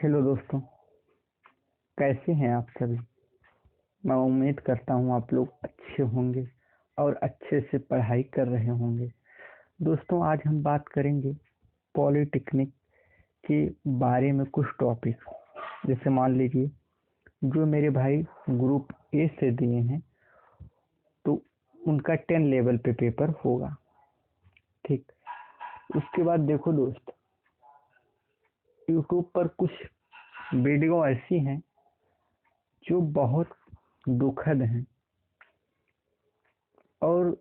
Hello दोस्तों, कैसे हैं आप सभी। मैं उम्मीद करता हूँ आप लोग अच्छे होंगे और अच्छे से पढ़ाई कर रहे होंगे। दोस्तों, आज हम बात करेंगे पॉलिटेक्निक के बारे में कुछ टॉपिक। जैसे मान लीजिए जो मेरे भाई ग्रुप ए से दिए हैं तो उनका 10 लेवल पे पेपर होगा। ठीक, उसके बाद देखो दोस्त, यूट्यूब पर कुछ वीडियो ऐसी हैं जो बहुत दुखद हैं और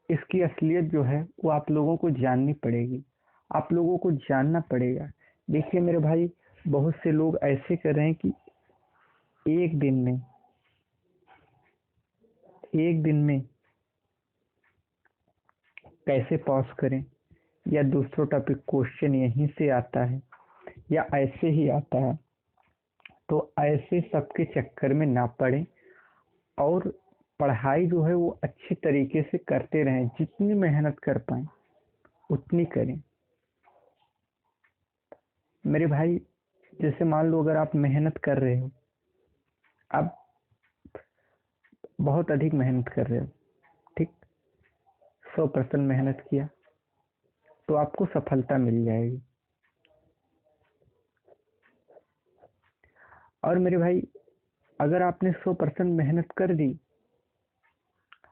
इसकी असलियत जो है वो आप लोगों को जाननी पड़ेगी, आप लोगों को जानना पड़ेगा। देखिए मेरे भाई, बहुत से लोग ऐसे कर रहे हैं कि एक दिन में एक दिन में कैसे पास करें, या दूसरा टॉपिक क्वेश्चन यहीं से आता है या ऐसे ही आता है। तो ऐसे सबके चक्कर में ना पड़े और पढ़ाई जो है वो अच्छे तरीके से करते रहें। जितनी मेहनत कर पाए उतनी करें मेरे भाई। जैसे मान लो अगर आप मेहनत कर रहे हो, आप बहुत अधिक मेहनत कर रहे हो, ठीक, 100% मेहनत किया तो आपको सफलता मिल जाएगी। और मेरे भाई, अगर आपने 100% मेहनत कर दी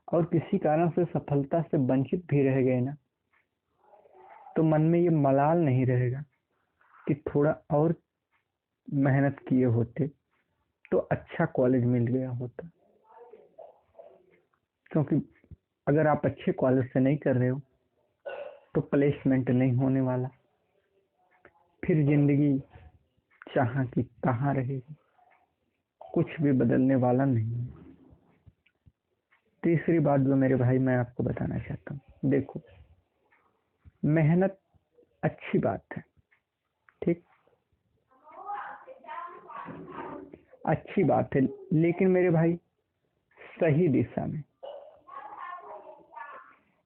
और किसी कारण से सफलता से वंचित भी रह गए ना, तो मन में ये मलाल नहीं रहेगा कि थोड़ा और मेहनत किए होते तो अच्छा कॉलेज मिल गया होता। क्योंकि अगर आप अच्छे कॉलेज से नहीं कर रहे हो तो प्लेसमेंट नहीं होने वाला, फिर जिंदगी चाह की तहाँ रहेगी, कुछ भी बदलने वाला नहीं है। तीसरी बात जो मेरे भाई मैं आपको बताना चाहता हूँ, देखो, मेहनत अच्छी बात है, ठीक, अच्छी बात है, लेकिन मेरे भाई सही दिशा में।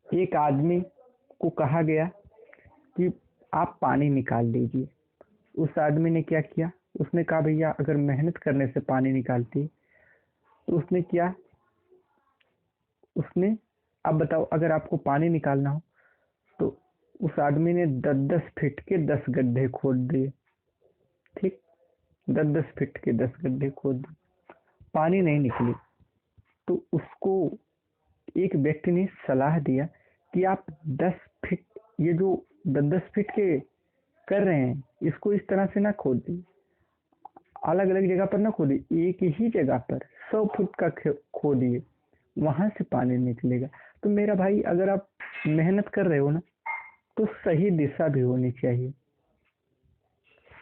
एक आदमी को कहा गया कि आप पानी निकाल लीजिए। उस आदमी ने क्या किया, उसने कहा भैया अगर मेहनत करने से पानी निकालती है तो उसने क्या, उसने, अब बताओ अगर आपको पानी निकालना हो तो उस आदमी ने 10-10 फीट के 10 गड्ढे खोद दिए। ठीक, 10-10 फीट के 10 गड्ढे खोद दिए, पानी नहीं निकली। तो उसको एक व्यक्ति ने सलाह दिया कि आप 10 फीट, ये जो 10-10 फीट के कर रहे हैं इसको इस तरह से ना खोदिए, अलग अलग जगह पर ना खोदिए, एक ही जगह पर 100 फुट का खोदिए, वहां से पानी निकलेगा। तो मेरा भाई, अगर आप मेहनत कर रहे हो ना तो सही दिशा भी होनी चाहिए।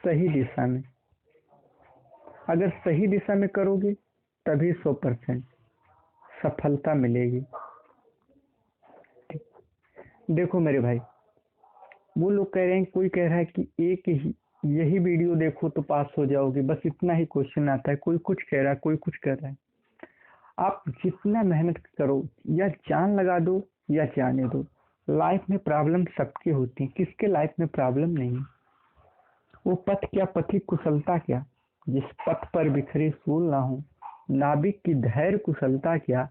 सही दिशा में, अगर सही दिशा में करोगे तभी 100% सफलता मिलेगी। देखो मेरे भाई, वो लोग कह रहे हैं, कोई कह रहा है कि एक ही यही वीडियो देखो तो पास हो जाओगे, बस इतना ही क्वेश्चन आता है। कोई कुछ कह रहा है, कोई कुछ कर रहा है। आप जितना मेहनत करो, या जान लगा दो या जाने दो, लाइफ में प्रॉब्लम सबकी होती है, किसके लाइफ में प्रॉब्लम नहीं है। वो पथ क्या, पथी कुशलता क्या, जिस पथ पर बिखरे फूल ना हो, नाविक की धैर्य कुशलता क्या,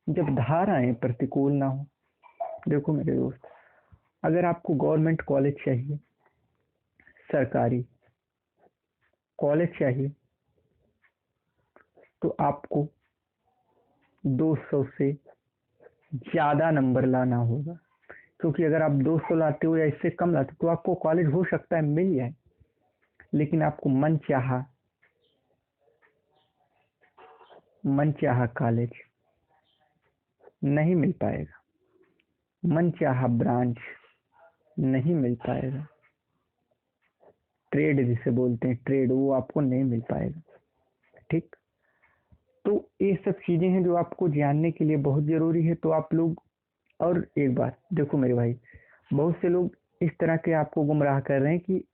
जब धाराएं प्रतिकूल ना हो। देखो मेरे दोस्त, अगर आपको गवर्नमेंट कॉलेज चाहिए, सरकारी कॉलेज चाहिए, तो आपको 200 से ज्यादा नंबर लाना होगा। क्योंकि अगर आप 200 लाते हो या इससे कम लाते हो तो आपको कॉलेज हो सकता है मिल जाए, लेकिन आपको मन चाहा कॉलेज नहीं मिल पाएगा, मन चाहा ब्रांच नहीं मिल पाएगा, ट्रेड जिसे बोलते हैं ट्रेड, वो आपको नहीं मिल पाएगा। ठीक, तो ये सब चीजें हैं जो आपको जानने के लिए बहुत जरूरी है। तो आप लोग, और एक बात देखो मेरे भाई, बहुत से लोग इस तरह के आपको गुमराह कर रहे हैं कि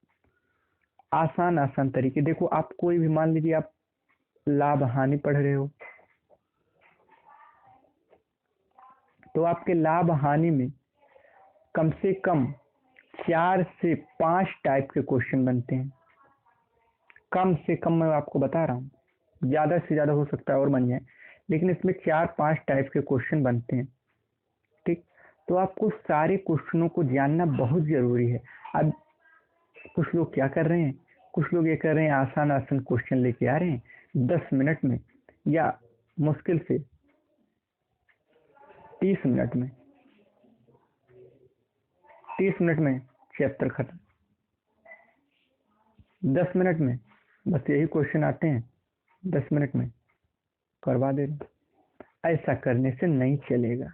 आसान आसान तरीके। देखो, आप कोई भी, मान लीजिए आप लाभ हानि पढ़ रहे हो, तो आपके लाभ हानि में कम से कम 4 से 5 टाइप के क्वेश्चन बनते हैं। कम से कम मैं आपको बता रहा हूँ, ज़्यादा से ज़्यादा हो सकता है और बन जाए, लेकिन इसमें 4-5 टाइप के क्वेश्चन बनते हैं। ठीक, तो आपको सारे क्वेश्चनों को जानना बहुत ज़रूरी है। अब कुछ लोग क्या कर रहे हैं, कुछ लोग ये कर रहे हैं आसान आसान क्वेश्चन लेके आ रहे हैं 10 मिनट में या मुश्किल से 30 मिनट में, 30 मिनट में चैप्टर खत्म, 10 मिनट में बस यही क्वेश्चन आते हैं, 10 मिनट में करवा दे रहे हैं। ऐसा करने से नहीं चलेगा।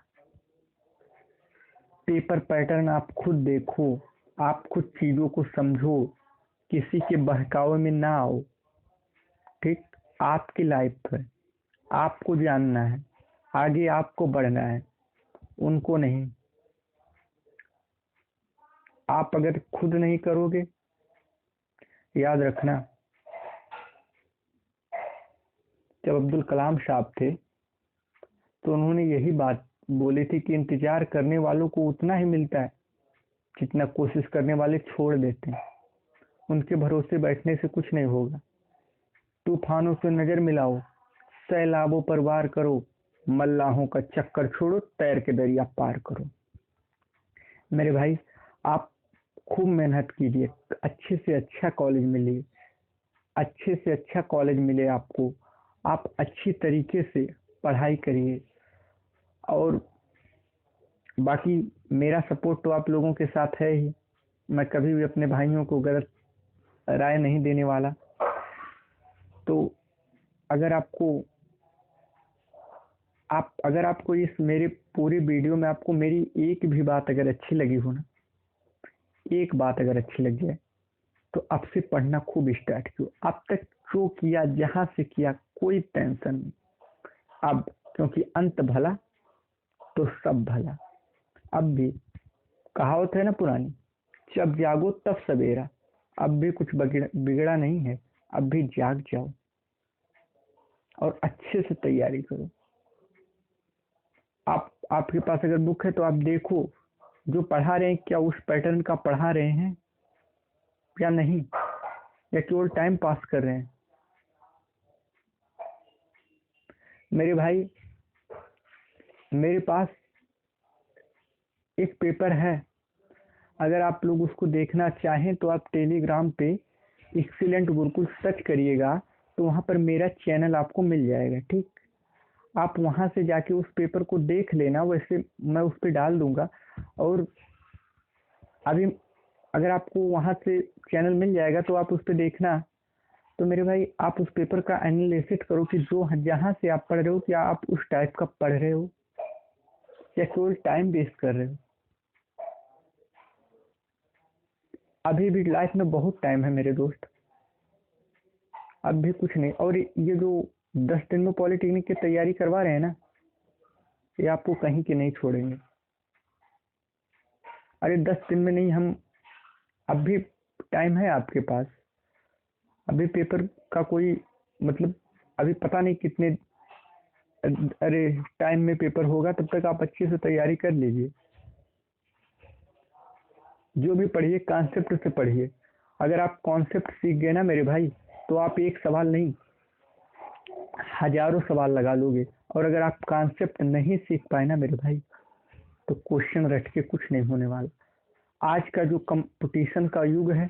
पेपर पैटर्न आप खुद देखो, आप खुद चीजों को समझो, किसी के बहकावे में ना आओ। ठीक, आपकी लाइफ है, आपको जानना है, आगे आपको बढ़ना है, उनको नहीं। आप अगर खुद नहीं करोगे, याद रखना, जब अब्दुल कलाम साहब थे तो उन्होंने यही बात बोली थी कि इंतजार करने वालों को उतना ही मिलता है जितना कोशिश करने वाले छोड़ देते हैं। उनके भरोसे बैठने से कुछ नहीं होगा। तूफानों से नजर मिलाओ, सैलाबों पर वार करो, मल्लाहों का चक्कर छोड़ो, तैर के दरिया पार करो। मेरे भाई, आप खूब मेहनत कीजिए, अच्छे से अच्छा कॉलेज मिले, अच्छे से अच्छा कॉलेज मिले आपको, आप अच्छी तरीके से पढ़ाई करिए। और बाकी मेरा सपोर्ट तो आप लोगों के साथ है ही। मैं कभी भी अपने भाइयों को गलत राय नहीं देने वाला। तो अगर आपको अगर आपको इस मेरे पूरी वीडियो में आपको मेरी एक भी बात अगर अच्छी लगी हो ना, एक बात अगर अच्छी लग जाए, तो अब से पढ़ना खूब स्टार्ट करो। अब तक जो किया, जहां से किया, कोई टेंशन नहीं अब, क्योंकि अंत भला तो सब भला। अब भी कहावत है ना पुरानी, जब जागो तब सवेरा। अब भी कुछ बिगड़ा नहीं है, अब भी जाग जाओ और अच्छे से तैयारी करो। आपके पास अगर बुक है तो आप देखो जो पढ़ा रहे हैं क्या उस पैटर्न का पढ़ा रहे हैं या नहीं, या केवल टाइम पास कर रहे हैं। मेरे भाई, मेरे पास एक पेपर है, अगर आप लोग उसको देखना चाहें तो आप टेलीग्राम पे एक्सीलेंट गुरुकुल सर्च करिएगा, तो वहां पर मेरा चैनल आपको मिल जाएगा। ठीक, आप वहां से जाके उस पेपर को देख लेना, वैसे मैं उस पर डाल दूंगा। और अभी अगर आपको वहां से चैनल मिल जाएगा तो आप उस पर देखना। तो मेरे भाई, आप उस पेपर का एनालिसिस करो कि जो जहाँ से आप पढ़ रहे हो, क्या आप उस टाइप का पढ़ रहे हो या केवल टाइम वेस्ट कर रहे हो। अभी भी लाइफ में बहुत टाइम है मेरे दोस्त, अब भी कुछ नहीं। और ये जो 10 दिन में पॉलिटेक्निक की तैयारी करवा रहे हैं ना, ये आपको कहीं के नहीं छोड़ेंगे। अरे 10 दिन में नहीं, हम अब भी टाइम है आपके पास। अभी पेपर का कोई मतलब अभी पता नहीं कितने, अरे टाइम में पेपर होगा, तब तक आप अच्छे से तैयारी कर लीजिए। जो भी पढ़िए कॉन्सेप्ट से पढ़िए। अगर आप कॉन्सेप्ट सीख गए ना मेरे भाई, तो आप एक सवाल नहीं हजारों सवाल लगा लोगे। और अगर आप कॉन्सेप्ट नहीं सीख पाए ना मेरे भाई, तो क्वेश्चन रट के कुछ नहीं होने वाला। आज का जो कंपटीशन का युग है,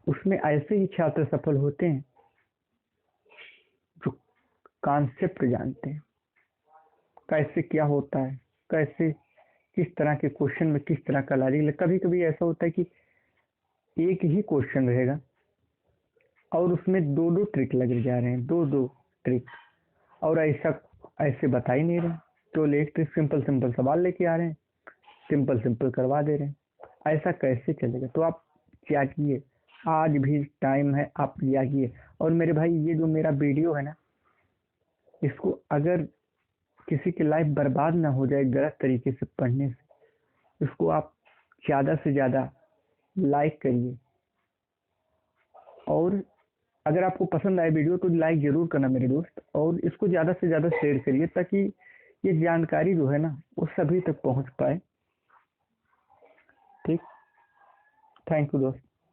उसमें ऐसे ही छात्र सफल होते हैं जो कॉन्सेप्ट जानते हैं, कैसे क्या होता है, कैसे किस तरह के क्वेश्चन में किस तरह का लॉजिक। कभी कभी ऐसा होता है कि एक ही क्वेश्चन रहेगा और उसमें दो दो ट्रिक लगे जा रहे हैं, दो दो ट्रिक, और ऐसा ऐसे बता ही नहीं रहे। तो एक ट्रिक सिंपल सिंपल सवाल लेके आ रहे हैं, सिंपल सिंपल करवा दे रहे हैं। ऐसा कैसे चलेगा। तो आप जागिए, आज भी टाइम है, आप जागिए। और मेरे भाई, ये जो मेरा वीडियो है ना, इसको अगर किसी की लाइफ बर्बाद ना हो जाए गलत तरीके से पढ़ने से, इसको आप ज़्यादा से ज़्यादा लाइक करिए। और अगर आपको पसंद आए वीडियो तो लाइक जरूर करना मेरे दोस्त, और इसको ज़्यादा से ज़्यादा शेयर करिए, ताकि ये जानकारी जो है ना वो सभी तक पहुंच पाए। ठीक, थैंक यू दोस्त।